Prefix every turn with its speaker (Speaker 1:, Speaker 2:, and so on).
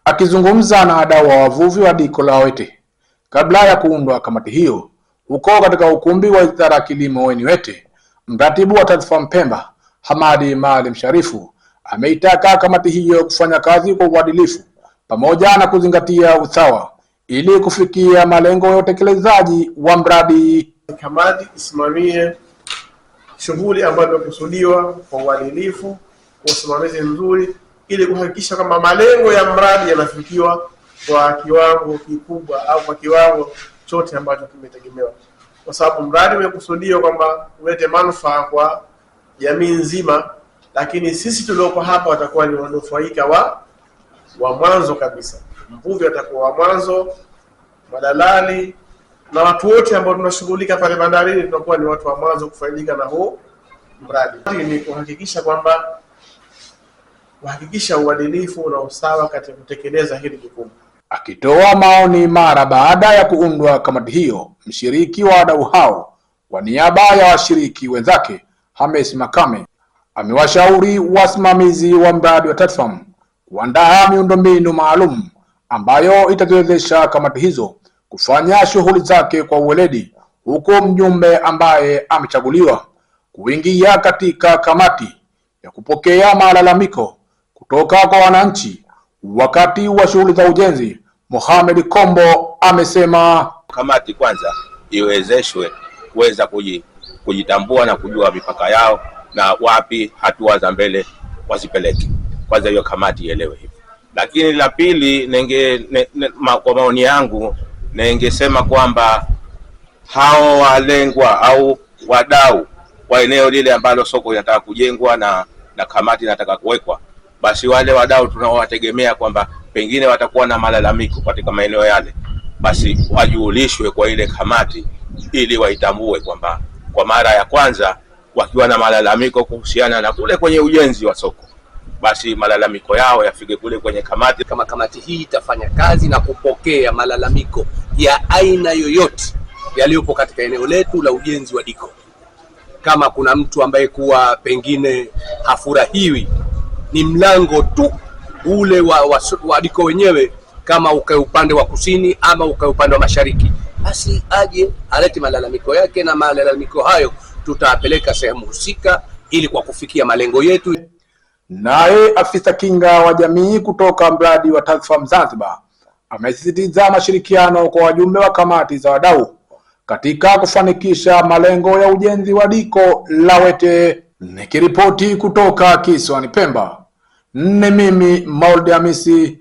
Speaker 1: Akizungumza na wadau wa wavuvi wa diko la Wete kabla ya kuundwa kamati hiyo huko katika ukumbi wa idara ya kilimo Weni Wete, mratibu wa TADFAM Pemba Hamadi Maalim Sharifu ameitaka kamati hiyo kufanya kazi kwa uadilifu pamoja na kuzingatia usawa ili kufikia malengo ya utekelezaji wa mradi.
Speaker 2: Kamati isimamie shughuli ambayo imekusudiwa kwa uadilifu, kwa usimamizi mzuri, ili kuhakikisha kwamba malengo ya mradi yanafikiwa kwa kiwango kikubwa au kwa kiwango chote ambacho kimetegemewa, kwa sababu mradi umekusudiwa kwamba ulete manufaa kwa jamii nzima, lakini sisi tulioko hapa watakuwa ni wanufaika wa mwanzo kabisa. Mvuvi atakuwa wa mwanzo, madalali na watu wote ambao tunashughulika pale bandarini tunakuwa ni watu wa mwanzo kufaidika na huu mradi. Ni kuhakikisha uadilifu na usawa katika kutekeleza hili jukumu.
Speaker 1: Akitoa maoni mara baada ya kuundwa kamati hiyo, mshiriki wa wadau hao kwa niaba ya washiriki wenzake Hames Makame amewashauri wasimamizi wa mradi wa TADFAM kuandaa miundombinu maalum ambayo itawezesha kamati hizo kufanya shughuli zake kwa uweledi, huku mjumbe ambaye amechaguliwa kuingia katika kamati ya kupokea malalamiko kutoka kwa wananchi wakati wa shughuli za ujenzi. Mohamed Kombo amesema
Speaker 3: kamati kwanza iwezeshwe kuweza kujitambua na kujua mipaka yao na wapi hatua za mbele wasipeleke. Kwanza hiyo kamati ielewe hivyo. Lakini la pili, kwa maoni yangu ningesema kwamba hao walengwa au wadau wa eneo lile ambalo soko linataka kujengwa na kamati inataka kuwekwa, basi wale wadau tunaowategemea kwamba pengine watakuwa na malalamiko katika maeneo yale, basi wajulishwe kwa ile kamati ili waitambue kwamba kwa mara ya kwanza wakiwa na malalamiko kuhusiana na kule kwenye ujenzi wa soko, basi malalamiko yao yafike kule kwenye kamati.
Speaker 4: Kama kamati hii itafanya kazi na kupokea malalamiko ya aina yoyote yaliyopo katika eneo letu la ujenzi wa diko, kama kuna mtu ambaye kuwa pengine hafurahiwi ni mlango tu ule wa diko wenyewe, kama ukae upande wa kusini ama ukae upande wa mashariki, basi aje alete malalamiko yake, na malalamiko hayo tutapeleka sehemu husika ili kwa kufikia malengo yetu.
Speaker 1: Naye afisa kinga wa jamii kutoka mradi wa TADFAM Zanzibar amesisitiza mashirikiano kwa wajumbe wa kamati za wadau katika kufanikisha malengo ya ujenzi wa diko la Wete. Nikiripoti kutoka kisiwani Pemba, ni mimi Maulid Hamisi.